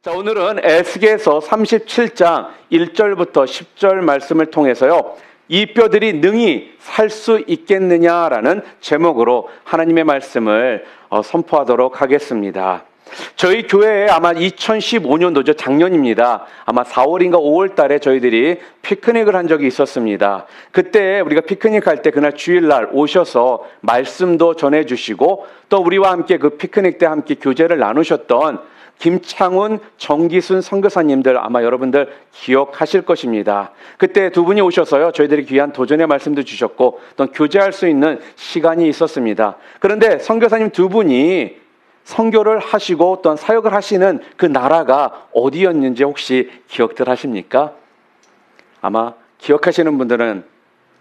자, 오늘은 에스겔서 37장 1절부터 10절 말씀을 통해서요, 이 뼈들이 능히 살 수 있겠느냐라는 제목으로 하나님의 말씀을 선포하도록 하겠습니다. 저희 교회에 아마 2015년도죠. 작년입니다. 아마 4월인가 5월 달에 저희들이 피크닉을 한 적이 있었습니다. 그때 우리가 피크닉 할 때 그날 주일날 오셔서 말씀도 전해주시고 또 우리와 함께 그 피크닉 때 함께 교제를 나누셨던 김창훈, 정기순 선교사님들 아마 여러분들 기억하실 것입니다. 그때 두 분이 오셔서요, 저희들이 귀한 도전의 말씀도 주셨고 또 교제할 수 있는 시간이 있었습니다. 그런데 선교사님 두 분이 선교를 하시고 또한 사역을 하시는 그 나라가 어디였는지 혹시 기억들 하십니까? 아마 기억하시는 분들은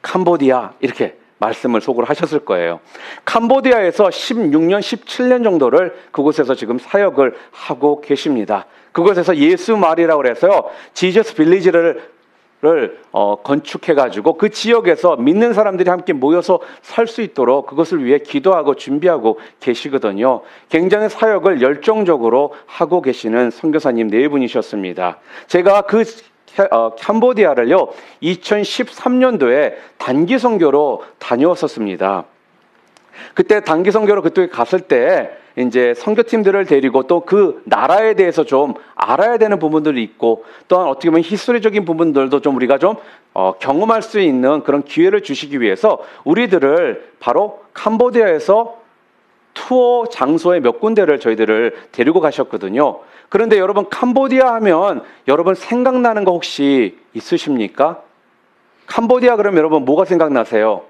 캄보디아 이렇게 말씀을 속으로 하셨을 거예요. 캄보디아에서 16년, 17년 정도를 그곳에서 지금 사역을 하고 계십니다. 그곳에서 예수 마을이라고 해서요, 지저스 빌리지를 건축해가지고 그 지역에서 믿는 사람들이 함께 모여서 살 수 있도록 그것을 위해 기도하고 준비하고 계시거든요. 굉장히 사역을 열정적으로 하고 계시는 선교사님 네 분이셨습니다. 제가 그 캄보디아를요 2013년도에 단기 선교로 다녀왔었습니다. 그때 단기 선교로 그쪽에 갔을 때 이제 선교팀들을 데리고 또 그 나라에 대해서 좀 알아야 되는 부분들이 있고 또한 어떻게 보면 히스토리적인 부분들도 좀 우리가 좀 경험할 수 있는 그런 기회를 주시기 위해서 우리들을 바로 캄보디아에서 투어 장소에 몇 군데를 저희들을 데리고 가셨거든요. 그런데 여러분 캄보디아 하면 여러분 생각나는 거 혹시 있으십니까? 캄보디아 그러면 여러분 뭐가 생각나세요?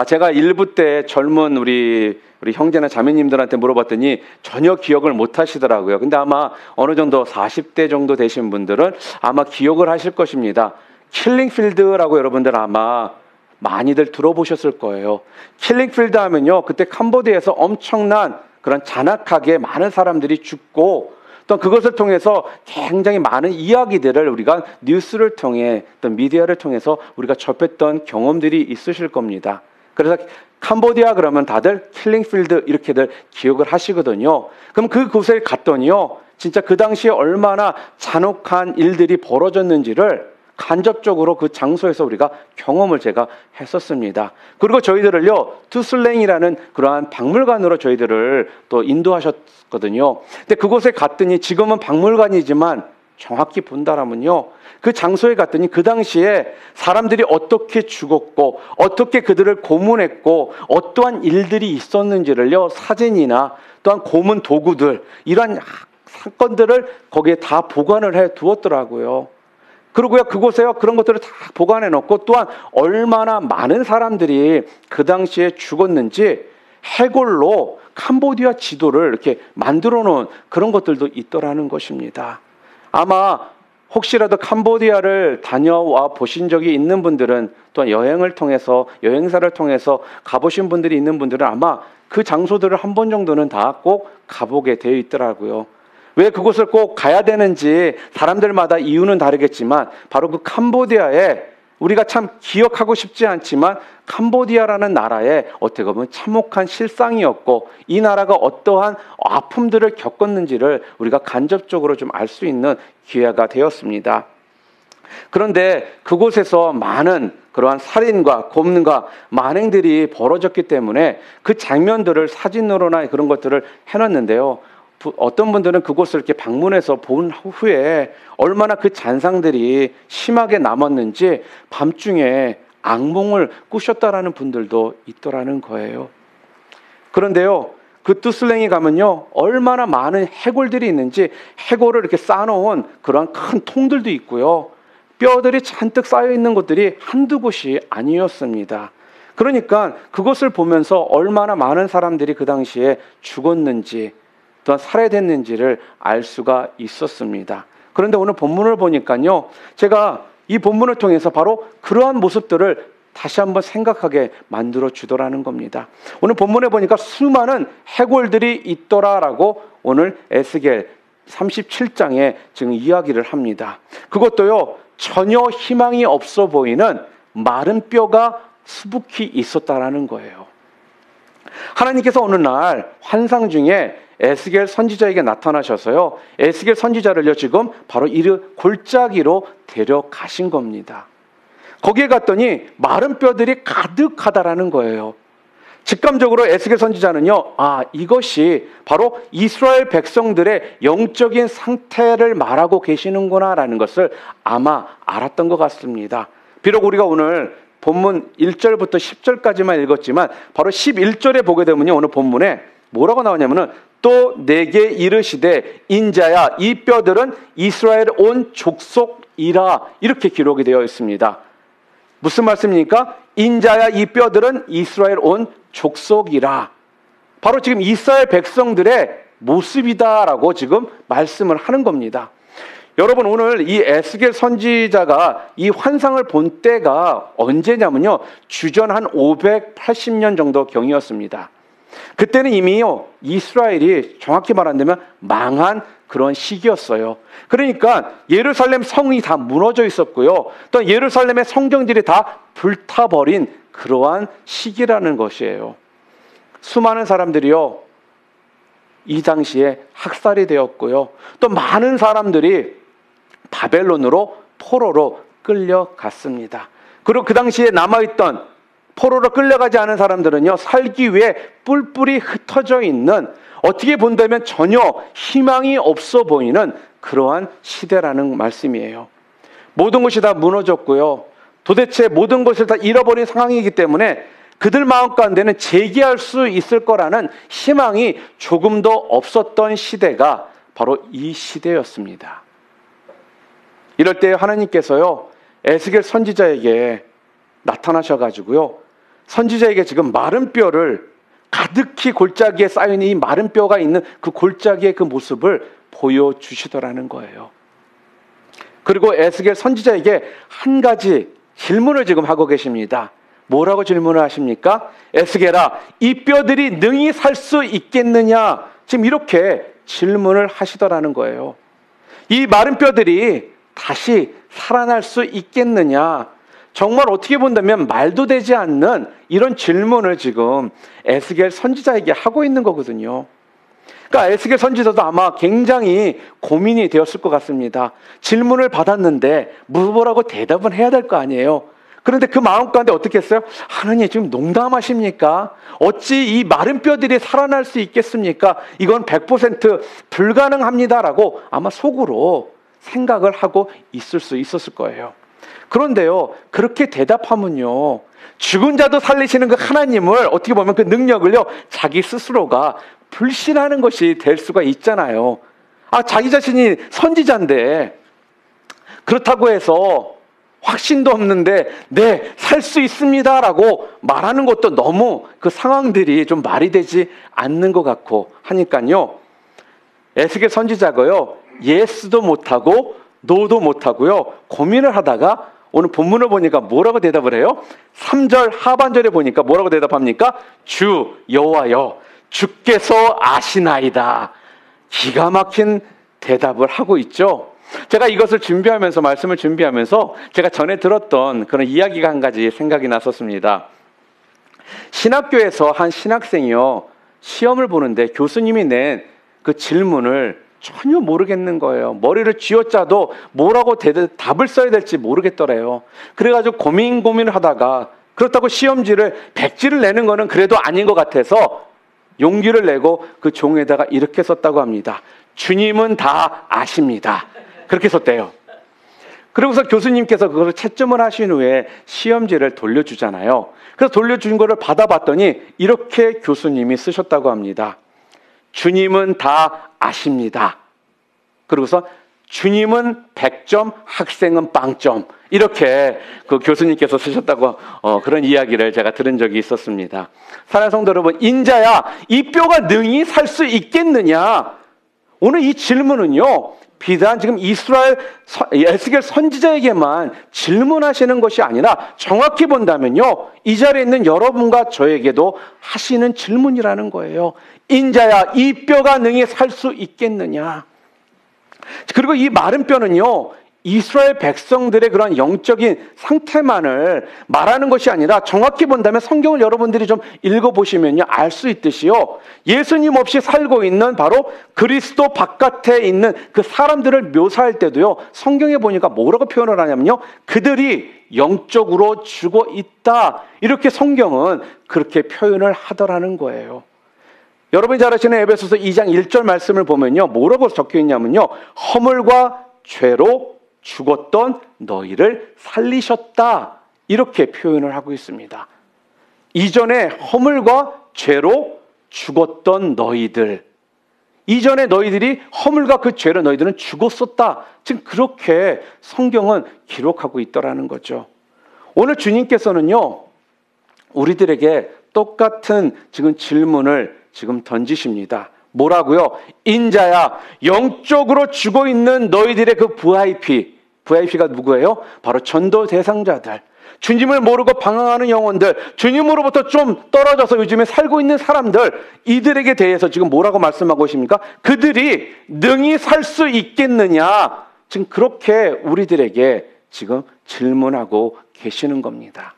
제가 일부 때 젊은 우리 형제나 자매님들한테 물어봤더니 전혀 기억을 못 하시더라고요. 근데 아마 어느 정도 40대 정도 되신 분들은 아마 기억을 하실 것입니다. 킬링필드라고 여러분들 아마 많이들 들어보셨을 거예요. 킬링필드 하면요, 그때 캄보디아에서 엄청난 그런 잔악하게 많은 사람들이 죽고 또 그것을 통해서 굉장히 많은 이야기들을 우리가 뉴스를 통해 또 미디어를 통해서 우리가 접했던 경험들이 있으실 겁니다. 그래서 캄보디아 그러면 다들 킬링필드 이렇게들 기억을 하시거든요. 그럼 그곳에 갔더니요, 진짜 그 당시에 얼마나 잔혹한 일들이 벌어졌는지를 간접적으로 그 장소에서 우리가 경험을 제가 했었습니다. 그리고 저희들을요, 투슬랭이라는 그러한 박물관으로 저희들을 또 인도하셨거든요. 근데 그곳에 갔더니 지금은 박물관이지만 정확히 본다라면요, 그 장소에 갔더니 그 당시에 사람들이 어떻게 죽었고 어떻게 그들을 고문했고 어떠한 일들이 있었는지를요, 사진이나 또한 고문 도구들 이러한 사건들을 거기에 다 보관을 해 두었더라고요. 그리고요, 그곳에요, 그런 것들을 다 보관해 놓고 또한 얼마나 많은 사람들이 그 당시에 죽었는지 해골로 캄보디아 지도를 이렇게 만들어 놓은 그런 것들도 있더라는 것입니다. 아마 혹시라도 캄보디아를 다녀와 보신 적이 있는 분들은 또한 여행을 통해서, 여행사를 통해서 가보신 분들이 있는 분들은 아마 그 장소들을 한 번 정도는 다 꼭 가보게 되어 있더라고요. 왜 그곳을 꼭 가야 되는지 사람들마다 이유는 다르겠지만 바로 그 캄보디아에 우리가 참 기억하고 싶지 않지만 캄보디아라는 나라에 어떻게 보면 참혹한 실상이었고 이 나라가 어떠한 아픔들을 겪었는지를 우리가 간접적으로 좀 알 수 있는 기회가 되었습니다. 그런데 그곳에서 많은 그러한 살인과 고문과 만행들이 벌어졌기 때문에 그 장면들을 사진으로나 그런 것들을 해놨는데요, 어떤 분들은 그곳을 이렇게 방문해서 본 후에 얼마나 그 잔상들이 심하게 남았는지 밤중에 악몽을 꾸셨다라는 분들도 있더라는 거예요. 그런데요, 그 투슬랭이 가면요, 얼마나 많은 해골들이 있는지 해골을 이렇게 쌓아놓은 그러한 큰 통들도 있고요, 뼈들이 잔뜩 쌓여 있는 곳들이 한두 곳이 아니었습니다. 그러니까 그것을 보면서 얼마나 많은 사람들이 그 당시에 죽었는지 또한 살해됐는지를 알 수가 있었습니다. 그런데 오늘 본문을 보니까요, 제가 이 본문을 통해서 바로 그러한 모습들을 다시 한번 생각하게 만들어 주더라는 겁니다. 오늘 본문에 보니까 수많은 해골들이 있더라라고 오늘 에스겔 37장에 지금 이야기를 합니다. 그것도요, 전혀 희망이 없어 보이는 마른 뼈가 수북히 있었다라는 거예요. 하나님께서 어느 날 환상 중에 에스겔 선지자에게 나타나셔서요, 에스겔 선지자를요 지금 바로 이 골짜기로 데려가신 겁니다. 거기에 갔더니 마른 뼈들이 가득하다라는 거예요. 직감적으로 에스겔 선지자는요, 이것이 바로 이스라엘 백성들의 영적인 상태를 말하고 계시는구나라는 것을 아마 알았던 것 같습니다. 비록 우리가 오늘 본문 1절부터 10절까지만 읽었지만 바로 11절에 보게 되면요, 오늘 본문에 뭐라고 나오냐면은 또 내게 이르시되 인자야 이 뼈들은 이스라엘 온 족속이라, 이렇게 기록이 되어 있습니다. 무슨 말씀입니까? 인자야 이 뼈들은 이스라엘 온 족속이라. 바로 지금 이스라엘 백성들의 모습이다라고 지금 말씀을 하는 겁니다. 여러분, 오늘 이 에스겔 선지자가 이 환상을 본 때가 언제냐면요, 주전 한 580년 정도 경이었습니다. 그때는 이미요 이스라엘이 정확히 말한다면 망한 그런 시기였어요. 그러니까 예루살렘 성이 다 무너져 있었고요, 또 예루살렘의 성경들이 다 불타버린 그러한 시기라는 것이에요. 수많은 사람들이요 이 당시에 학살이 되었고요, 또 많은 사람들이 바벨론으로 포로로 끌려갔습니다. 그리고 그 당시에 남아있던 포로로 끌려가지 않은 사람들은요 살기 위해 뿔뿔이 흩어져 있는, 어떻게 본다면 전혀 희망이 없어 보이는 그러한 시대라는 말씀이에요. 모든 것이 다 무너졌고요, 도대체 모든 것을 다 잃어버린 상황이기 때문에 그들 마음 가운데는 재기할 수 있을 거라는 희망이 조금도 없었던 시대가 바로 이 시대였습니다. 이럴 때 하나님께서요 에스겔 선지자에게 나타나셔가지고요, 선지자에게 지금 마른 뼈를, 가득히 골짜기에 쌓여있는 이 마른 뼈가 있는 그 골짜기의 그 모습을 보여주시더라는 거예요. 그리고 에스겔 선지자에게 한 가지 질문을 지금 하고 계십니다. 뭐라고 질문을 하십니까? 에스겔아, 이 뼈들이 능히 살 수 있겠느냐? 지금 이렇게 질문을 하시더라는 거예요. 이 마른 뼈들이 다시 살아날 수 있겠느냐? 정말 어떻게 본다면 말도 되지 않는 이런 질문을 지금 에스겔 선지자에게 하고 있는 거거든요. 그러니까 에스겔 선지자도 아마 굉장히 고민이 되었을 것 같습니다. 질문을 받았는데 뭐라고 대답은 해야 될 거 아니에요. 그런데 그 마음 가운데 어떻게 했어요? 하나님 지금 농담하십니까? 어찌 이 마른 뼈들이 살아날 수 있겠습니까? 이건 100% 불가능합니다라고 아마 속으로 생각을 하고 있을 수 있었을 거예요. 그런데요, 그렇게 대답하면요, 죽은 자도 살리시는 그 하나님을, 어떻게 보면 그 능력을요 자기 스스로가 불신하는 것이 될 수가 있잖아요. 자기 자신이 선지자인데 그렇다고 해서 확신도 없는데 네, 살 수 있습니다라고 말하는 것도 너무 그 상황들이 좀 말이 되지 않는 것 같고 하니까요, 에스겔 선지자가요 예스도 못하고 노도 못하고요 고민을 하다가 오늘 본문을 보니까 뭐라고 대답을 해요? 3절 하반절에 보니까 뭐라고 대답합니까? 주 여호와여 주께서 아시나이다. 기가 막힌 대답을 하고 있죠. 제가 이것을 준비하면서, 말씀을 준비하면서 제가 전에 들었던 그런 이야기가 한 가지 생각이 났었습니다. 신학교에서 한 신학생이요 시험을 보는데 교수님이 낸 그 질문을 전혀 모르겠는 거예요. 머리를 쥐어짜도 뭐라고 답을 써야 될지 모르겠더래요. 그래가지고 고민을 하다가, 그렇다고 시험지를 100지를 내는 거는 그래도 아닌 것 같아서 용기를 내고 그 종에다가 이렇게 썼다고 합니다. 주님은 다 아십니다. 그렇게 썼대요. 그러고서 교수님께서 그걸 채점을 하신 후에 시험지를 돌려주잖아요. 그래서 돌려준 거를 받아봤더니 이렇게 교수님이 쓰셨다고 합니다. 주님은 다 아십니다. 그러고서 주님은 100점, 학생은 빵점. 이렇게 그 교수님께서 쓰셨다고 그런 이야기를 제가 들은 적이 있었습니다. 사랑하는 성도 여러분, 인자야 이 뼈가 능히 살 수 있겠느냐? 오늘 이 질문은요 비단 지금 이스라엘 에스겔 선지자에게만 질문하시는 것이 아니라 정확히 본다면요 이 자리에 있는 여러분과 저에게도 하시는 질문이라는 거예요. 인자야 이 뼈가 능히 살 수 있겠느냐? 그리고 이 마른 뼈는요 이스라엘 백성들의 그런 영적인 상태만을 말하는 것이 아니라 정확히 본다면 성경을 여러분들이 좀 읽어보시면요, 알 수 있듯이요, 예수님 없이 살고 있는 바로 그리스도 바깥에 있는 그 사람들을 묘사할 때도요, 성경에 보니까 뭐라고 표현을 하냐면요, 그들이 영적으로 죽어 있다, 이렇게 성경은 그렇게 표현을 하더라는 거예요. 여러분이 잘 아시는 에베소서 2장 1절 말씀을 보면요, 뭐라고 적혀 있냐면요, 허물과 죄로 죽었던 너희를 살리셨다, 이렇게 표현을 하고 있습니다. 이전에 허물과 죄로 죽었던 너희들, 이전에 너희들이 허물과 그 죄로 너희들은 죽었었다, 지금 그렇게 성경은 기록하고 있더라는 거죠. 오늘 주님께서는요, 우리들에게 똑같은 지금 질문을 지금 던지십니다. 뭐라고요? 인자야, 영적으로 죽어 있는 너희들의 그 VIP가 누구예요? 바로 전도 대상자들, 주님을 모르고 방황하는 영혼들, 주님으로부터 좀 떨어져서 요즘에 살고 있는 사람들, 이들에게 대해서 지금 뭐라고 말씀하고 계십니까? 그들이 능히 살 수 있겠느냐, 지금 그렇게 우리들에게 지금 질문하고 계시는 겁니다.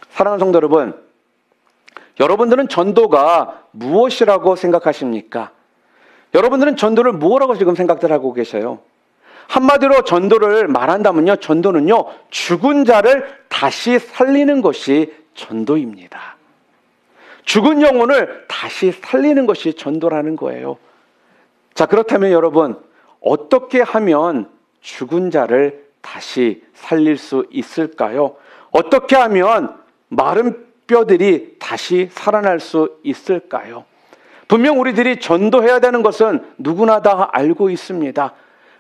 사랑하는 성도 여러분, 여러분들은 전도가 무엇이라고 생각하십니까? 여러분들은 전도를 뭐라고 지금 생각들 하고 계셔요? 한마디로 전도를 말한다면요, 전도는요, 죽은 자를 다시 살리는 것이 전도입니다. 죽은 영혼을 다시 살리는 것이 전도라는 거예요. 자, 그렇다면 여러분, 어떻게 하면 죽은 자를 다시 살릴 수 있을까요? 어떻게 하면 마른 뼈들이 다시 살아날 수 있을까요? 분명 우리들이 전도해야 되는 것은 누구나 다 알고 있습니다.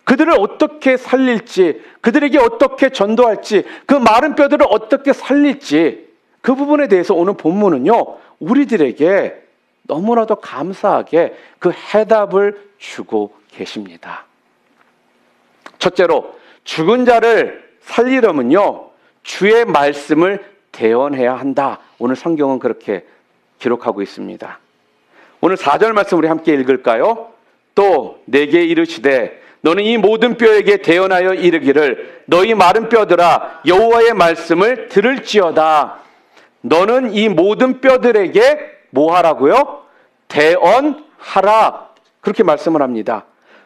그들을 어떻게 살릴지, 그들에게 어떻게 전도할지, 그 마른 뼈들을 어떻게 살릴지, 그 부분에 대해서 오늘 본문은요, 우리들에게 너무나도 감사하게 그 해답을 주고 계십니다. 첫째로, 죽은 자를 살리려면요, 주의 말씀을 대언해야 한다. 오늘 성경은 그렇게 기록하고 있습니다. 오늘 4절 말씀 우리 함께 읽을까요? 또 내게 이르시되 너는 이 모든 뼈에게 대언하여 이르기를 너희 마른 뼈들아 여호와의 말씀을 들을지어다. 너는 이 모든 뼈들에게 뭐 하라고요? 대언하라. 그렇게 말씀을 합니다.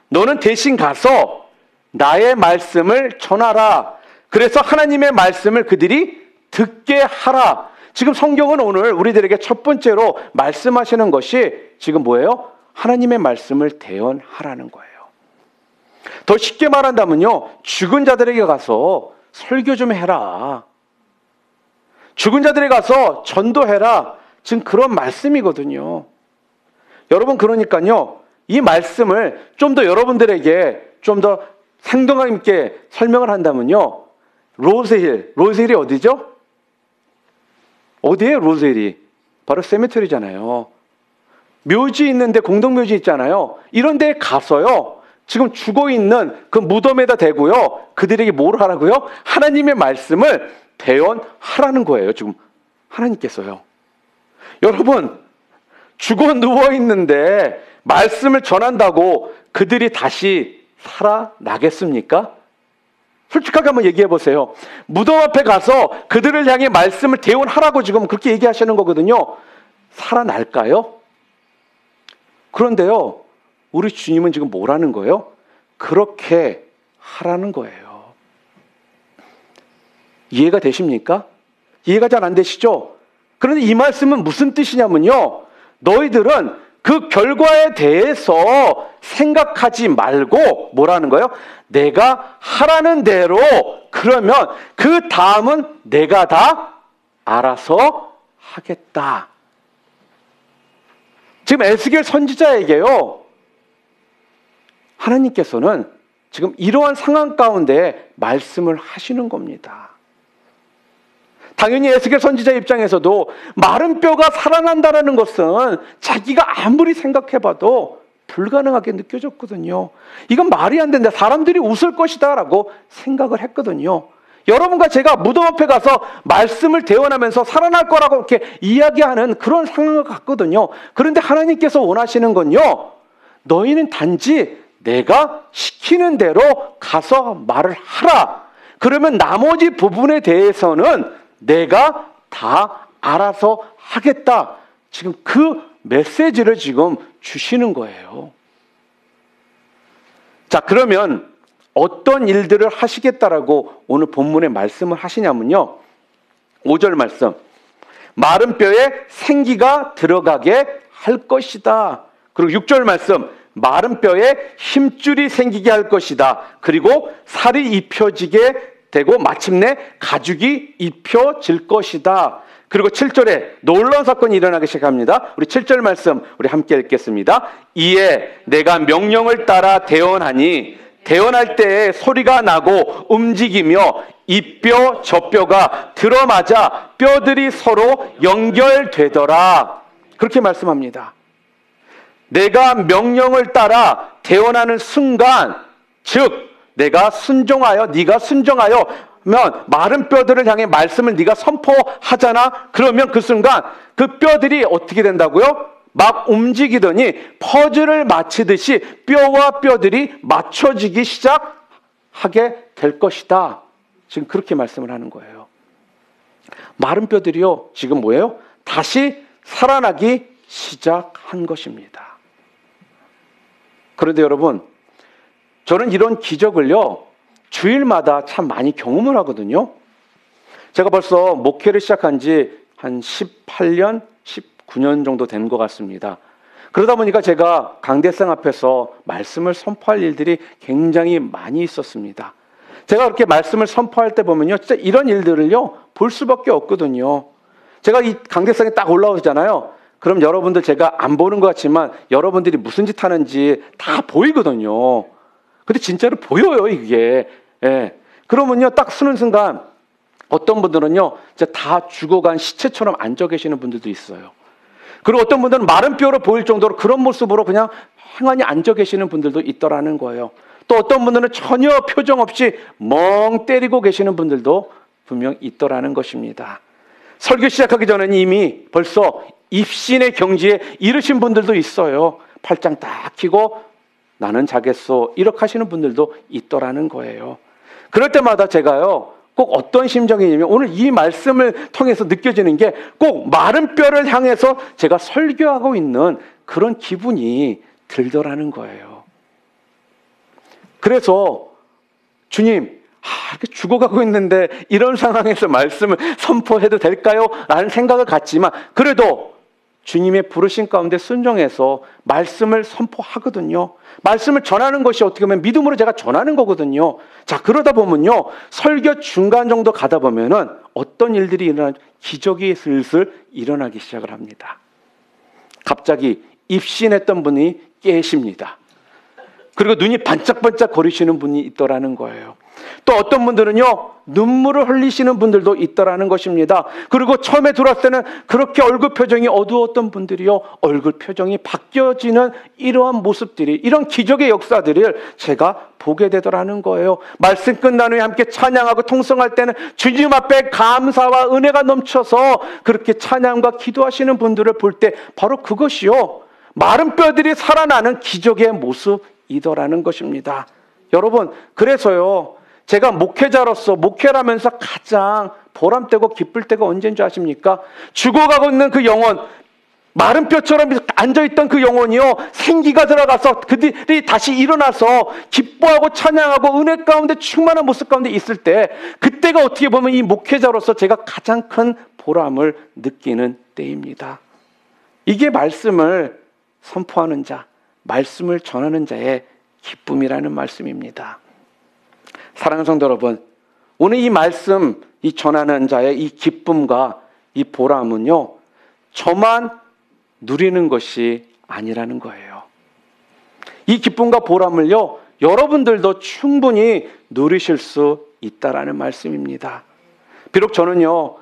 너는 대신 가서 나의 말씀을 전하라. 그래서 하나님의 말씀을 그들이 듣게 하라. 지금 성경은 오늘 우리들에게 첫 번째로 말씀하시는 것이 지금 뭐예요? 하나님의 말씀을 대언하라는 거예요. 더 쉽게 말한다면요, 죽은 자들에게 가서 설교 좀 해라. 죽은 자들에게 가서 전도해라. 지금 그런 말씀이거든요. 여러분, 그러니까요, 이 말씀을 좀 더 여러분들에게 좀 더 생동감 있게 설명을 한다면요, 로즈힐이 어디죠? 어디예요, 로즈힐이? 바로 세미터리잖아요. 묘지 있는데, 공동묘지 있잖아요. 이런 데에 가서요, 지금 죽어있는 그 무덤에다 대고요, 그들에게 뭘 하라고요? 하나님의 말씀을 대언하라는 거예요, 지금 하나님께서요. 여러분, 죽어 누워있는데 말씀을 전한다고 그들이 다시 살아나겠습니까? 솔직하게 한번 얘기해 보세요. 무덤 앞에 가서 그들을 향해 말씀을 대언하라고 지금 그렇게 얘기하시는 거거든요. 살아날까요? 그런데요, 우리 주님은 지금 뭐라는 거예요? 그렇게 하라는 거예요. 이해가 되십니까? 이해가 잘 안 되시죠? 그런데 이 말씀은 무슨 뜻이냐면요, 너희들은 그 결과에 대해서 생각하지 말고 뭐라는 거예요? 내가 하라는 대로, 그러면 그 다음은 내가 다 알아서 하겠다. 지금 에스겔 선지자에게요, 하나님께서는 지금 이러한 상황 가운데 말씀을 하시는 겁니다. 당연히 에스겔 선지자 입장에서도 마른 뼈가 살아난다는 것은 자기가 아무리 생각해봐도 불가능하게 느껴졌거든요. 이건 말이 안 된다, 사람들이 웃을 것이다 라고 생각을 했거든요. 여러분과 제가 무덤 앞에 가서 말씀을 대언하면서 살아날 거라고 이렇게 이야기하는 그런 상황을 갖거든요. 그런데 하나님께서 원하시는 건요, 너희는 단지 내가 시키는 대로 가서 말을 하라. 그러면 나머지 부분에 대해서는 내가 다 알아서 하겠다. 지금 그 메시지를 지금 주시는 거예요. 자, 그러면 어떤 일들을 하시겠다라고 오늘 본문에 말씀을 하시냐면요. 5절 말씀. 마른 뼈에 생기가 들어가게 할 것이다. 그리고 6절 말씀. 마른 뼈에 힘줄이 생기게 할 것이다. 그리고 살이 입혀지게 되고 마침내 가죽이 입혀질 것이다. 그리고 7절에 놀라운 사건이 일어나기 시작합니다. 우리 7절 말씀 우리 함께 읽겠습니다. 이에 내가 명령을 따라 대언하니 대언할 때에 소리가 나고 움직이며 이 뼈 저 뼈가 들어맞아 뼈들이 서로 연결되더라. 그렇게 말씀합니다. 내가 명령을 따라 대언하는 순간, 즉 내가 순종하여 네가 순종하여 면 마른 뼈들을 향해 말씀을 네가 선포하잖아. 그러면 그 순간 그 뼈들이 어떻게 된다고요? 막 움직이더니 퍼즐을 맞추듯이 뼈와 뼈들이 맞춰지기 시작하게 될 것이다. 지금 그렇게 말씀을 하는 거예요. 마른 뼈들이요, 지금 뭐예요? 다시 살아나기 시작한 것입니다. 그런데 여러분, 저는 이런 기적을요, 주일마다 참 많이 경험을 하거든요. 제가 벌써 목회를 시작한 지 한 18년, 19년 정도 된 것 같습니다. 그러다 보니까 제가 강대상 앞에서 말씀을 선포할 일들이 굉장히 많이 있었습니다. 제가 그렇게 말씀을 선포할 때 보면요, 진짜 이런 일들을요, 볼 수밖에 없거든요. 제가 이 강대상에 딱 올라오잖아요. 그럼 여러분들 제가 안 보는 것 같지만 여러분들이 무슨 짓 하는지 다 보이거든요. 근데 진짜로 보여요, 이게. 예. 그러면요, 딱 서는 순간 어떤 분들은요, 진짜 다 죽어간 시체처럼 앉아 계시는 분들도 있어요. 그리고 어떤 분들은 마른 뼈로 보일 정도로 그런 모습으로 그냥 행안히 앉아 계시는 분들도 있더라는 거예요. 또 어떤 분들은 전혀 표정 없이 멍 때리고 계시는 분들도 분명 있더라는 것입니다. 설교 시작하기 전에는 이미 벌써 입신의 경지에 이르신 분들도 있어요. 팔짱 딱 끼고 나는 자겠소 이렇게 하시는 분들도 있더라는 거예요. 그럴 때마다 제가요, 꼭 어떤 심정이냐면 오늘 이 말씀을 통해서 느껴지는 게 꼭 마른 뼈를 향해서 제가 설교하고 있는 그런 기분이 들더라는 거예요. 그래서 주님, 이렇게 죽어가고 있는데 이런 상황에서 말씀을 선포해도 될까요? 라는 생각을 갖지만 그래도 주님의 부르신 가운데 순종해서 말씀을 선포하거든요. 말씀을 전하는 것이 어떻게 보면 믿음으로 제가 전하는 거거든요. 자, 그러다 보면요, 설교 중간 정도 가다 보면은 어떤 일들이 기적이 슬슬 일어나기 시작을 합니다. 갑자기 입신했던 분이 깨십니다. 그리고 눈이 반짝반짝 거리시는 분이 있더라는 거예요. 또 어떤 분들은요, 눈물을 흘리시는 분들도 있더라는 것입니다. 그리고 처음에 들어왔을 때는 그렇게 얼굴 표정이 어두웠던 분들이요, 얼굴 표정이 바뀌어지는 이러한 모습들이, 이런 기적의 역사들을 제가 보게 되더라는 거예요. 말씀 끝난 후에 함께 찬양하고 통성할 때는 주님 앞에 감사와 은혜가 넘쳐서 그렇게 찬양과 기도하시는 분들을 볼 때 바로 그것이요, 마른 뼈들이 살아나는 기적의 모습이더라는 것입니다. 여러분, 그래서요, 제가 목회자로서 목회를 하면서 가장 보람되고 기쁠 때가 언제인 줄 아십니까? 죽어가고 있는 그 영혼, 마른 뼈처럼 앉아있던 그 영혼이요, 생기가 들어가서 그들이 다시 일어나서 기뻐하고 찬양하고 은혜 가운데 충만한 모습 가운데 있을 때, 그때가 어떻게 보면 이 목회자로서 제가 가장 큰 보람을 느끼는 때입니다. 이게 말씀을 선포하는 자, 말씀을 전하는 자의 기쁨이라는 말씀입니다. 사랑하는 성도 여러분, 오늘 이 말씀, 이 전하는 자의 이 기쁨과 이 보람은요, 저만 누리는 것이 아니라는 거예요. 이 기쁨과 보람을요, 여러분들도 충분히 누리실 수 있다라는 말씀입니다. 비록 저는요,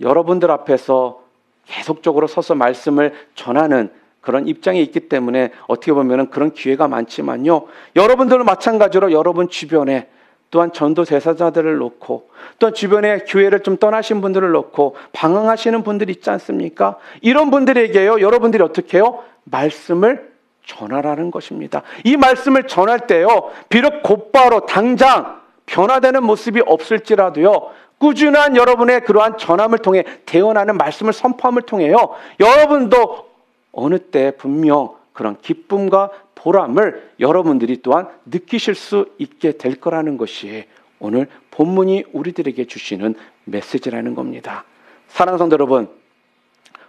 여러분들 앞에서 계속적으로 서서 말씀을 전하는 그런 입장에 있기 때문에 어떻게 보면 그런 기회가 많지만요, 여러분들은 마찬가지로 여러분 주변에 또한 전도 제사자들을 놓고 또한 주변에 교회를 좀 떠나신 분들을 놓고 방황하시는 분들이 있지 않습니까? 이런 분들에게요, 여러분들이 어떻게 해요? 말씀을 전하라는 것입니다. 이 말씀을 전할 때요, 비록 곧바로 당장 변화되는 모습이 없을지라도요, 꾸준한 여러분의 그러한 전함을 통해 대언하는 말씀을 선포함을 통해요, 여러분도 어느 때 분명 그런 기쁨과 보람을 여러분들이 또한 느끼실 수 있게 될 거라는 것이 오늘 본문이 우리들에게 주시는 메시지라는 겁니다. 사랑하는 성도 여러분,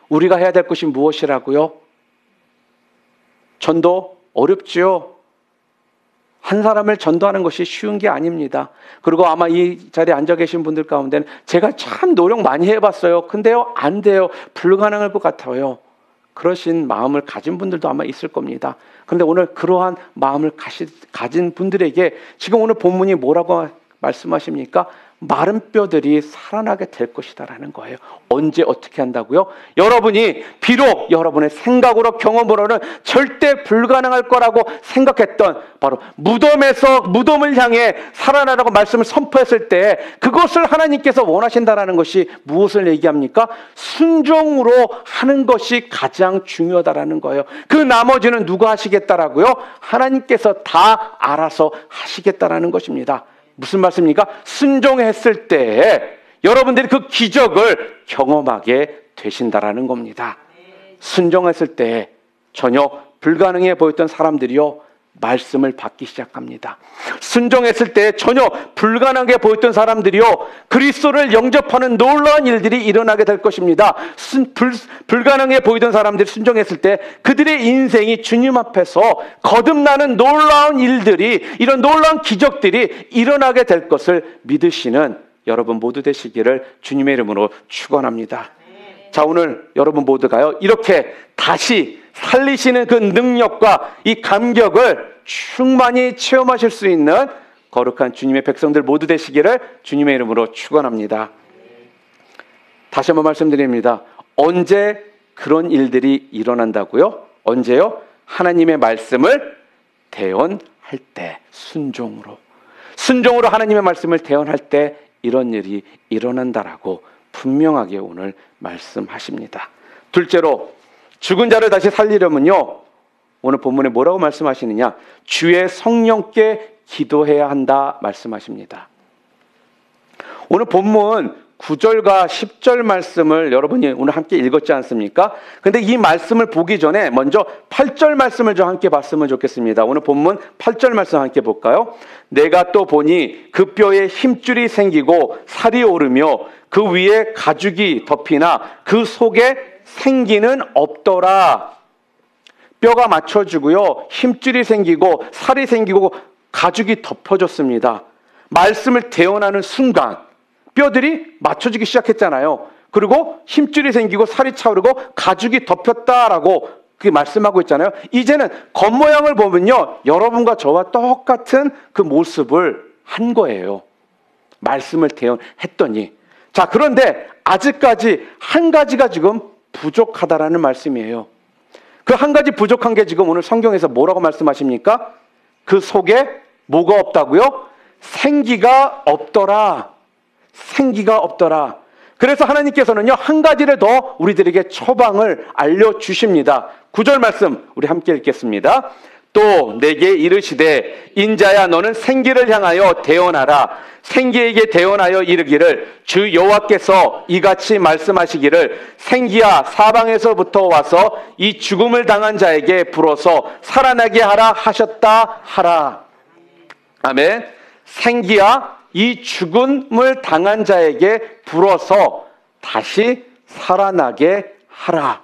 우리가 해야 될 것이 무엇이라고요? 전도 어렵지요. 한 사람을 전도하는 것이 쉬운 게 아닙니다. 그리고 아마 이 자리에 앉아 계신 분들 가운데는 제가 참 노력 많이 해봤어요. 근데요, 안 돼요. 불가능할 것 같아요. 그러신 마음을 가진 분들도 아마 있을 겁니다. 그런데 오늘 그러한 마음을 가진 분들에게 지금 오늘 본문이 뭐라고 말씀하십니까? 마른 뼈들이 살아나게 될 것이다라는 거예요. 언제 어떻게 한다고요? 여러분이 비록 여러분의 생각으로 경험으로는 절대 불가능할 거라고 생각했던 바로 무덤을 향해 살아나라고 말씀을 선포했을 때 그것을 하나님께서 원하신다라는 것이 무엇을 얘기합니까? 순종으로 하는 것이 가장 중요하다라는 거예요. 그 나머지는 누가 하시겠다라고요? 하나님께서 다 알아서 하시겠다라는 것입니다. 무슨 말씀입니까? 순종했을 때 여러분들이 그 기적을 경험하게 되신다라는 겁니다. 순종했을 때 전혀 불가능해 보였던 사람들이요, 말씀을 받기 시작합니다. 순종했을 때 전혀 불가능하게 보였던 사람들이요, 그리스도를 영접하는 놀라운 일들이 일어나게 될 것입니다. 불가능해 보이던 사람들이 순종했을 때 그들의 인생이 주님 앞에서 거듭나는 놀라운 일들이, 이런 놀라운 기적들이 일어나게 될 것을 믿으시는 여러분 모두 되시기를 주님의 이름으로 축원합니다. 자, 오늘 여러분 모두가요, 이렇게 다시 살리시는 그 능력과 이 감격을 충만히 체험하실 수 있는 거룩한 주님의 백성들 모두 되시기를 주님의 이름으로 축원합니다. 다시 한번 말씀드립니다. 언제 그런 일들이 일어난다고요? 언제요? 하나님의 말씀을 대언할 때, 순종으로 하나님의 말씀을 대언할 때 이런 일이 일어난다라고 분명하게 오늘 말씀하십니다. 둘째로, 죽은 자를 다시 살리려면요, 오늘 본문에 뭐라고 말씀하시느냐? 주의 성령께 기도해야 한다 말씀하십니다. 오늘 본문 9절과 10절 말씀을 여러분이 오늘 함께 읽었지 않습니까? 근데 이 말씀을 보기 전에 먼저 8절 말씀을 좀 함께 봤으면 좋겠습니다. 오늘 본문 8절 말씀 함께 볼까요? 내가 또 보니 그 뼈에 힘줄이 생기고 살이 오르며 그 위에 가죽이 덮이나 그 속에 생기는 없더라. 뼈가 맞춰지고요, 힘줄이 생기고 살이 생기고 가죽이 덮어졌습니다. 말씀을 대언하는 순간 뼈들이 맞춰지기 시작했잖아요. 그리고 힘줄이 생기고 살이 차오르고 가죽이 덮였다라고 그게 말씀하고 있잖아요. 이제는 겉모양을 보면요, 여러분과 저와 똑같은 그 모습을 한 거예요. 말씀을 대언했더니. 자, 그런데 아직까지 한 가지가 지금 부족하다라는 말씀이에요. 그 한 가지 부족한 게 지금 오늘 성경에서 뭐라고 말씀하십니까? 그 속에 뭐가 없다고요? 생기가 없더라. 생기가 없더라. 그래서 하나님께서는요, 한 가지를 더 우리들에게 처방을 알려주십니다. 9절 말씀 우리 함께 읽겠습니다. 또 내게 이르시되 인자야 너는 생기를 향하여 대언하라. 생기에게 대언하여 이르기를 주 여호와께서 이같이 말씀하시기를 생기야 사방에서부터 와서 이 죽음을 당한 자에게 불어서 살아나게 하라 하셨다 하라. 아멘. 생기야 이 죽음을 당한 자에게 불어서 다시 살아나게 하라.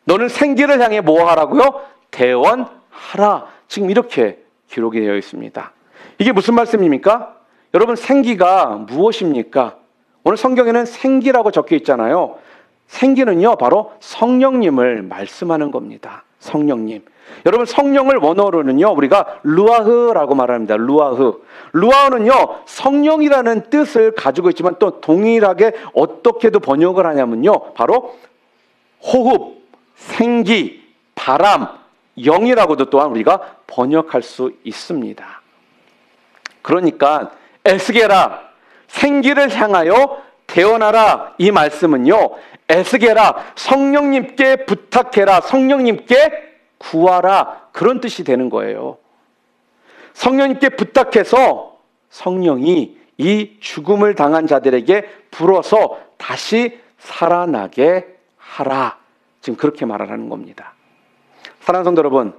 너는 생기를 향해 뭐 하라고요? 대언하라. 지금 이렇게 기록이 되어 있습니다. 이게 무슨 말씀입니까? 여러분, 생기가 무엇입니까? 오늘 성경에는 생기라고 적혀 있잖아요. 생기는요, 바로 성령님을 말씀하는 겁니다. 성령님. 여러분, 성령을 원어로는요, 우리가 루아흐라고 말합니다. 루아흐는요, 성령이라는 뜻을 가지고 있지만 또 동일하게 어떻게도 번역을 하냐면요, 바로 호흡, 생기, 바람, 영이라고도 또한 우리가 번역할 수 있습니다. 그러니까 에스게라, 생기를 향하여 대언하라, 이 말씀은요, 에스게라, 성령님께 부탁해라, 성령님께 구하라, 그런 뜻이 되는 거예요. 성령님께 부탁해서 성령이 이 죽음을 당한 자들에게 불어서 다시 살아나게 하라. 지금 그렇게 말하라는 겁니다. 사랑하는 성도 여러분,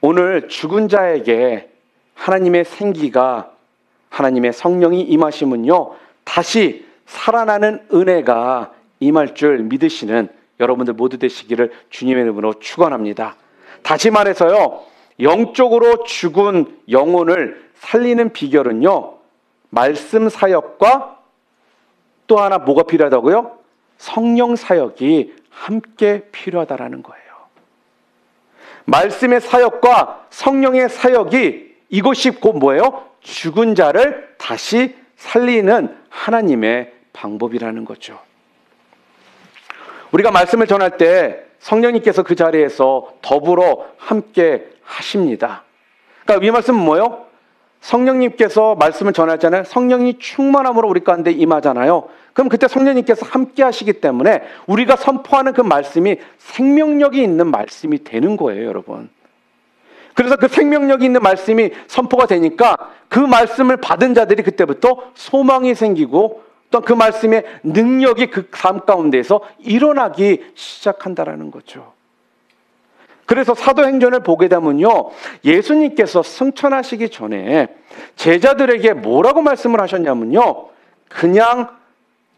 오늘 죽은 자에게 하나님의 생기가, 하나님의 성령이 임하심은요, 다시 살아나는 은혜가 임할 줄 믿으시는 여러분들 모두 되시기를 주님의 이름으로 축원합니다. 다시 말해서요, 영적으로 죽은 영혼을 살리는 비결은요, 말씀 사역과 또 하나 뭐가 필요하다고요? 성령 사역이 함께 필요하다라는 거예요. 말씀의 사역과 성령의 사역이, 이것이 곧 뭐예요? 죽은 자를 다시 살리는 하나님의 방법이라는 거죠. 우리가 말씀을 전할 때 성령님께서 그 자리에서 더불어 함께 하십니다. 그러니까 이 말씀은 뭐예요? 성령님께서 말씀을 전하잖아요. 성령이 충만함으로 우리 가운데 임하잖아요. 그럼 그때 성령님께서 함께 하시기 때문에 우리가 선포하는 그 말씀이 생명력이 있는 말씀이 되는 거예요, 여러분. 그래서 그 생명력이 있는 말씀이 선포가 되니까 그 말씀을 받은 자들이 그때부터 소망이 생기고 또 그 말씀의 능력이 그 삶 가운데에서 일어나기 시작한다라는 거죠. 그래서 사도행전을 보게 되면요, 예수님께서 승천하시기 전에 제자들에게 뭐라고 말씀을 하셨냐면요, 그냥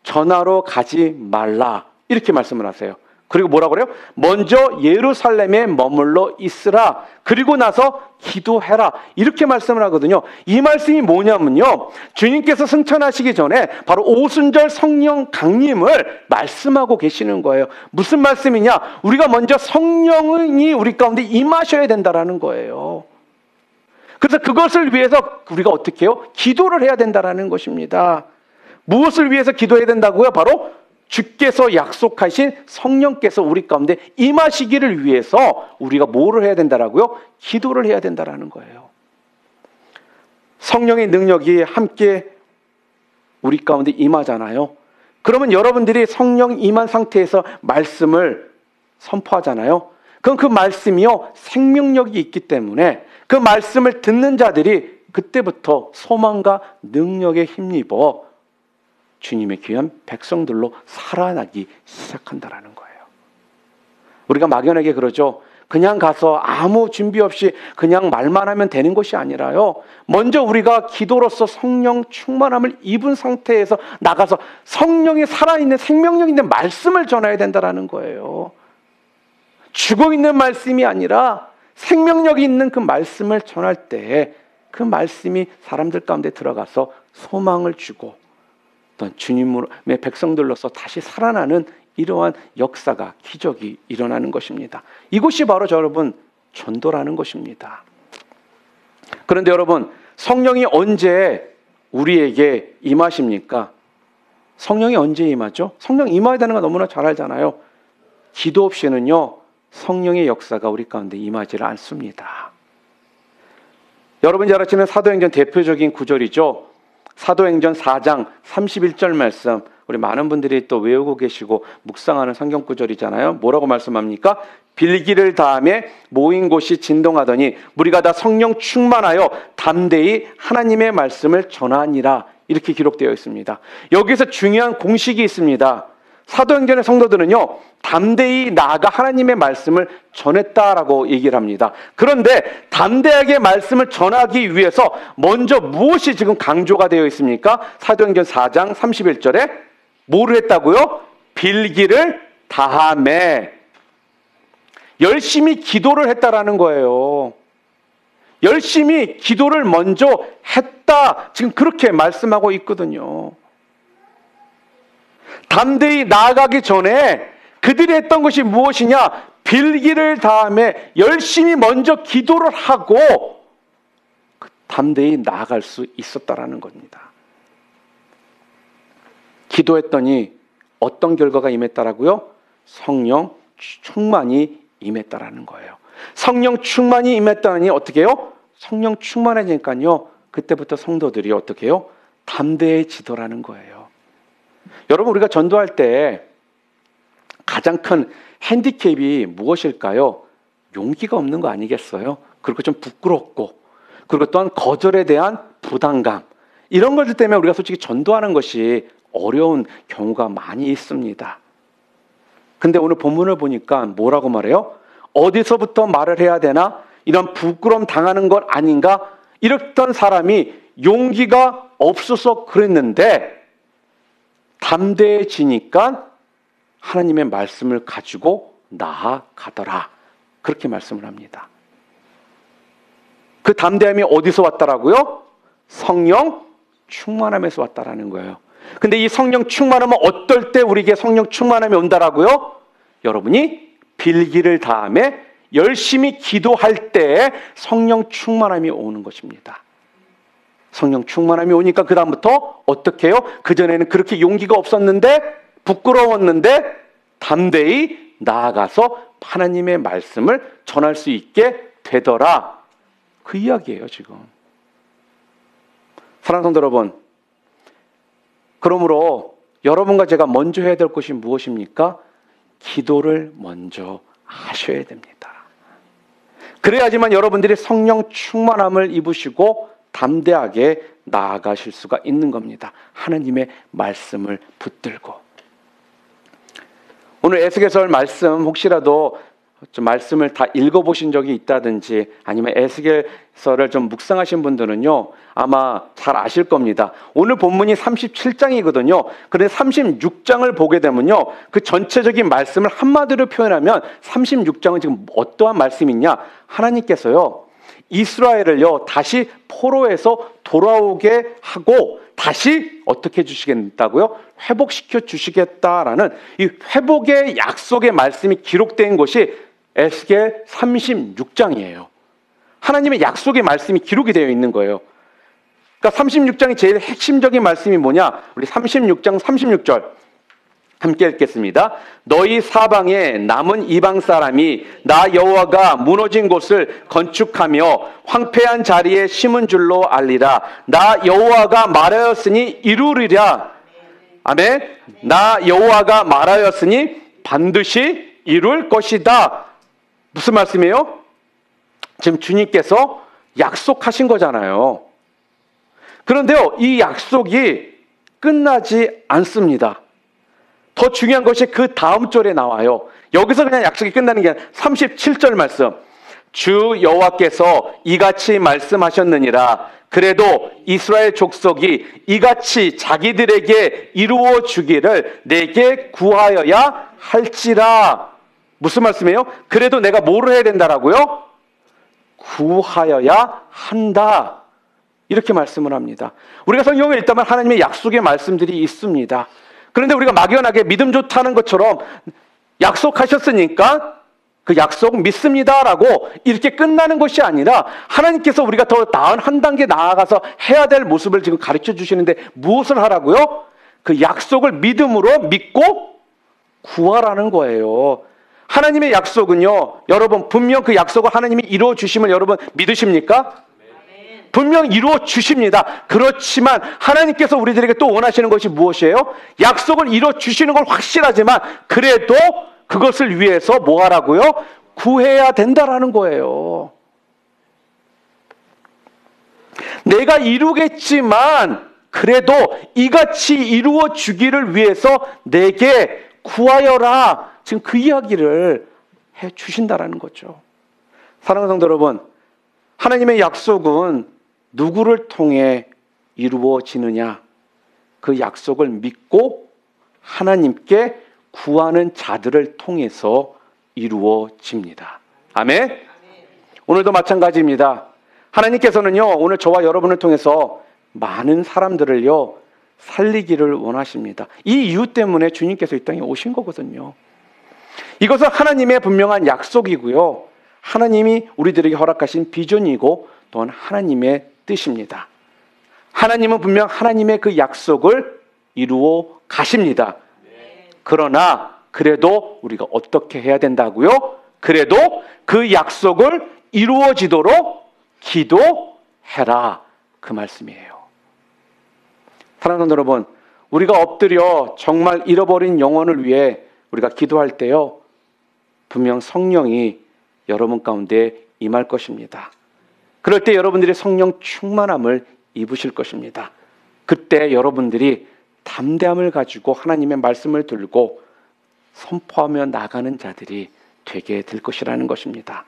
전하러 가지 말라, 이렇게 말씀을 하세요. 그리고 뭐라고 그래요? 먼저 예루살렘에 머물러 있으라, 그리고 나서 기도해라, 이렇게 말씀을 하거든요. 이 말씀이 뭐냐면요, 주님께서 승천하시기 전에 바로 오순절 성령 강림을 말씀하고 계시는 거예요. 무슨 말씀이냐? 우리가 먼저 성령이 우리 가운데 임하셔야 된다라는 거예요. 그래서 그것을 위해서 우리가 어떻게 해요? 기도를 해야 된다라는 것입니다. 무엇을 위해서 기도해야 된다고요? 바로 주께서 약속하신 성령께서 우리 가운데 임하시기를 위해서 우리가 뭐를 해야 된다라고요? 기도를 해야 된다라는 거예요. 성령의 능력이 함께 우리 가운데 임하잖아요. 그러면 여러분들이 성령 임한 상태에서 말씀을 선포하잖아요. 그럼 그 말씀이요, 생명력이 있기 때문에 그 말씀을 듣는 자들이 그때부터 소망과 능력에 힘입어 주님의 귀한 백성들로 살아나기 시작한다라는 거예요. 우리가 막연하게 그러죠. 그냥 가서 아무 준비 없이 그냥 말만 하면 되는 것이 아니라요, 먼저 우리가 기도로서 성령 충만함을 입은 상태에서 나가서 성령이 살아있는 생명력 있는 말씀을 전해야 된다라는 거예요. 죽어있는 말씀이 아니라 생명력이 있는 그 말씀을 전할 때 그 말씀이 사람들 가운데 들어가서 소망을 주고 주님의 백성들로서 다시 살아나는 이러한 역사가, 기적이 일어나는 것입니다. 이것이 바로 여러분 전도라는 것입니다. 그런데 여러분, 성령이 언제 우리에게 임하십니까? 성령이 언제 임하죠? 성령 임해야 되는 거 너무나 잘 알잖아요. 기도 없이는요, 성령의 역사가 우리 가운데 임하지를 않습니다. 여러분이 잘 아시는 사도행전 대표적인 구절이죠. 사도행전 4장 31절 말씀, 우리 많은 분들이 또 외우고 계시고 묵상하는 성경 구절이잖아요. 뭐라고 말씀합니까? 빌기를 다함에 모인 곳이 진동하더니 무리가 다 성령 충만하여 담대히 하나님의 말씀을 전하니라, 이렇게 기록되어 있습니다. 여기서 중요한 공식이 있습니다. 사도행전의 성도들은요, 담대히 나아가 하나님의 말씀을 전했다라고 얘기를 합니다. 그런데 담대하게 말씀을 전하기 위해서 먼저 무엇이 지금 강조가 되어 있습니까? 사도행전 4장 31절에 뭐를 했다고요? 빌기를 다함에, 열심히 기도를 했다라는 거예요. 열심히 기도를 먼저 했다, 지금 그렇게 말씀하고 있거든요. 담대히 나아가기 전에 그들이 했던 것이 무엇이냐? 빌기를 다함에 열심히 먼저 기도를 하고 담대히 나아갈 수 있었다라는 겁니다. 기도했더니 어떤 결과가 임했다라고요? 성령 충만이 임했다라는 거예요. 성령 충만이 임했다니 어떻게 해요? 성령 충만해지니까요, 그때부터 성도들이 어떻게 해요? 담대해지더라는 거예요. 여러분, 우리가 전도할 때 가장 큰 핸디캡이 무엇일까요? 용기가 없는 거 아니겠어요? 그리고 좀 부끄럽고, 그리고 또한 거절에 대한 부담감, 이런 것들 때문에 우리가 솔직히 전도하는 것이 어려운 경우가 많이 있습니다. 근데 오늘 본문을 보니까 뭐라고 말해요? 어디서부터 말을 해야 되나? 이런 부끄러움 당하는 것 아닌가? 이랬던 사람이 용기가 없어서 그랬는데 담대해지니까 하나님의 말씀을 가지고 나아가더라. 그렇게 말씀을 합니다. 그 담대함이 어디서 왔다라고요? 성령 충만함에서 왔다라는 거예요. 근데 이 성령 충만함은 어떨 때 우리에게 성령 충만함이 온다라고요? 여러분이 빌기를 다음에 열심히 기도할 때 성령 충만함이 오는 것입니다. 성령 충만함이 오니까 그 다음부터 어떻게 해요? 그전에는 그렇게 용기가 없었는데, 부끄러웠는데 담대히 나아가서 하나님의 말씀을 전할 수 있게 되더라. 그 이야기예요, 지금. 사랑하는 성도 여러분, 그러므로 여러분과 제가 먼저 해야 될 것이 무엇입니까? 기도를 먼저 하셔야 됩니다. 그래야지만 여러분들이 성령 충만함을 입으시고 담대하게 나아가실 수가 있는 겁니다. 하나님의 말씀을 붙들고. 오늘 에스겔서 말씀 혹시라도 좀 말씀을 다 읽어보신 적이 있다든지 아니면 에스겔서를 좀 묵상하신 분들은요, 아마 잘 아실 겁니다. 오늘 본문이 37장이거든요. 그런데 36장을 보게 되면요, 그 전체적인 말씀을 한마디로 표현하면 36장은 지금 어떠한 말씀이냐? 하나님께서요, 이스라엘을요 다시 포로에서 돌아오게 하고 다시 어떻게 해주시겠다고요? 회복시켜 주시겠다라는 이 회복의 약속의 말씀이 기록된 것이 에스겔 36장이에요. 하나님의 약속의 말씀이 기록이 되어 있는 거예요. 그러니까 36장의 제일 핵심적인 말씀이 뭐냐? 우리 36장 36절 함께 읽겠습니다. 너희 사방에 남은 이방 사람이 나 여호와가 무너진 곳을 건축하며 황폐한 자리에 심은 줄로 알리라. 나 여호와가 말하였으니 이루리라. 아멘. 나 여호와가 말하였으니 반드시 이룰 것이다. 무슨 말씀이에요? 지금 주님께서 약속하신 거잖아요. 그런데요, 이 약속이 끝나지 않습니다. 더 중요한 것이 그 다음 절에 나와요. 여기서 그냥 약속이 끝나는 게 아니라 37절 말씀. 주 여호와께서 이같이 말씀하셨느니라. 그래도 이스라엘 족속이 이같이 자기들에게 이루어 주기를 내게 구하여야 할지라. 무슨 말씀이에요? 그래도 내가 뭐를 해야 된다라고요? 구하여야 한다. 이렇게 말씀을 합니다. 우리가 성경을 읽다면 하나님의 약속의 말씀들이 있습니다. 그런데 우리가 막연하게 믿음 좋다는 것처럼 약속하셨으니까 그 약속 믿습니다라고 이렇게 끝나는 것이 아니라 하나님께서 우리가 더 나은 한 단계 나아가서 해야 될 모습을 지금 가르쳐 주시는데 무엇을 하라고요? 그 약속을 믿음으로 믿고 구하라는 거예요. 하나님의 약속은요, 여러분 분명 그 약속을 하나님이 이루어 주심을 여러분 믿으십니까? 분명 이루어 주십니다. 그렇지만 하나님께서 우리들에게 또 원하시는 것이 무엇이에요? 약속을 이루어 주시는 건 확실하지만 그래도 그것을 위해서 뭐 하라고요? 구해야 된다라는 거예요. 내가 이루겠지만 그래도 이같이 이루어 주기를 위해서 내게 구하여라. 지금 그 이야기를 해 주신다라는 거죠. 사랑하는 성도 여러분, 하나님의 약속은 누구를 통해 이루어지느냐? 그 약속을 믿고 하나님께 구하는 자들을 통해서 이루어집니다. 아멘? 오늘도 마찬가지입니다. 하나님께서는요, 오늘 저와 여러분을 통해서 많은 사람들을요, 살리기를 원하십니다. 이 이유 때문에 주님께서 이 땅에 오신 거거든요. 이것은 하나님의 분명한 약속이고요. 하나님이 우리들에게 허락하신 비전이고 또한 하나님의 뜻입니다. 하나님은 분명 하나님의 그 약속을 이루어 가십니다. 그러나 그래도 우리가 어떻게 해야 된다고요? 그래도 그 약속을 이루어지도록 기도해라. 그 말씀이에요. 사랑하는 여러분, 우리가 엎드려 정말 잃어버린 영혼을 위해 우리가 기도할 때요, 분명 성령이 여러분 가운데 임할 것입니다. 그럴 때 여러분들이 성령 충만함을 입으실 것입니다. 그때 여러분들이 담대함을 가지고 하나님의 말씀을 들고 선포하며 나가는 자들이 되게 될 것이라는 것입니다.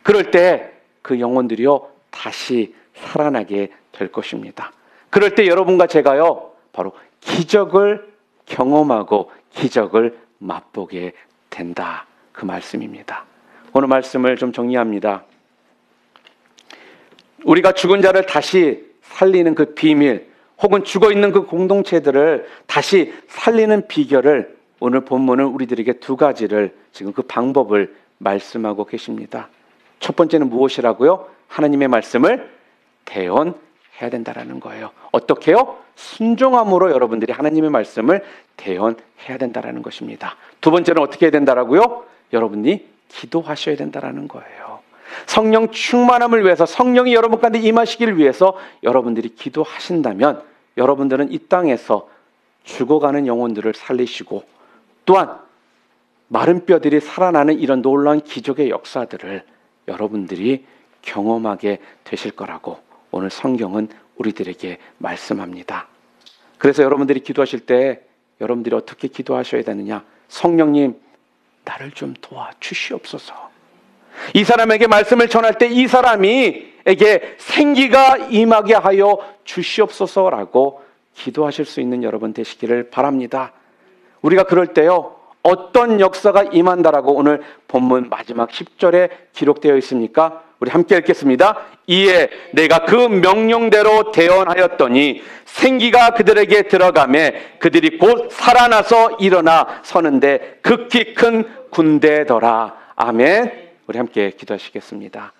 그럴 때 그 영혼들이요 다시 살아나게 될 것입니다. 그럴 때 여러분과 제가요 바로 기적을 경험하고 기적을 맛보게 된다, 그 말씀입니다. 오늘 말씀을 좀 정리합니다. 우리가 죽은 자를 다시 살리는 그 비밀, 혹은 죽어있는 그 공동체들을 다시 살리는 비결을 오늘 본문은 우리들에게 두 가지를, 지금 그 방법을 말씀하고 계십니다. 첫 번째는 무엇이라고요? 하나님의 말씀을 대언해야 된다라는 거예요. 어떻게요? 순종함으로 여러분들이 하나님의 말씀을 대언해야 된다라는 것입니다. 두 번째는 어떻게 해야 된다라고요? 여러분이 기도하셔야 된다라는 거예요. 성령 충만함을 위해서, 성령이 여러분 가운데 임하시기를 위해서 여러분들이 기도하신다면 여러분들은 이 땅에서 죽어가는 영혼들을 살리시고, 또한 마른 뼈들이 살아나는 이런 놀라운 기적의 역사들을 여러분들이 경험하게 되실 거라고 오늘 성경은 우리들에게 말씀합니다. 그래서 여러분들이 기도하실 때 여러분들이 어떻게 기도하셔야 되느냐? 성령님, 나를 좀 도와주시옵소서. 이 사람에게 말씀을 전할 때 이 사람에게 생기가 임하게 하여 주시옵소서라고 기도하실 수 있는 여러분 되시기를 바랍니다. 우리가 그럴 때요 어떤 역사가 임한다라고 오늘 본문 마지막 10절에 기록되어 있습니까? 우리 함께 읽겠습니다. 이에 내가 그 명령대로 대언하였더니 생기가 그들에게 들어가매 그들이 곧 살아나서 일어나 서는데 극히 큰 군대더라. 아멘. 우리 함께 기도하시겠습니다.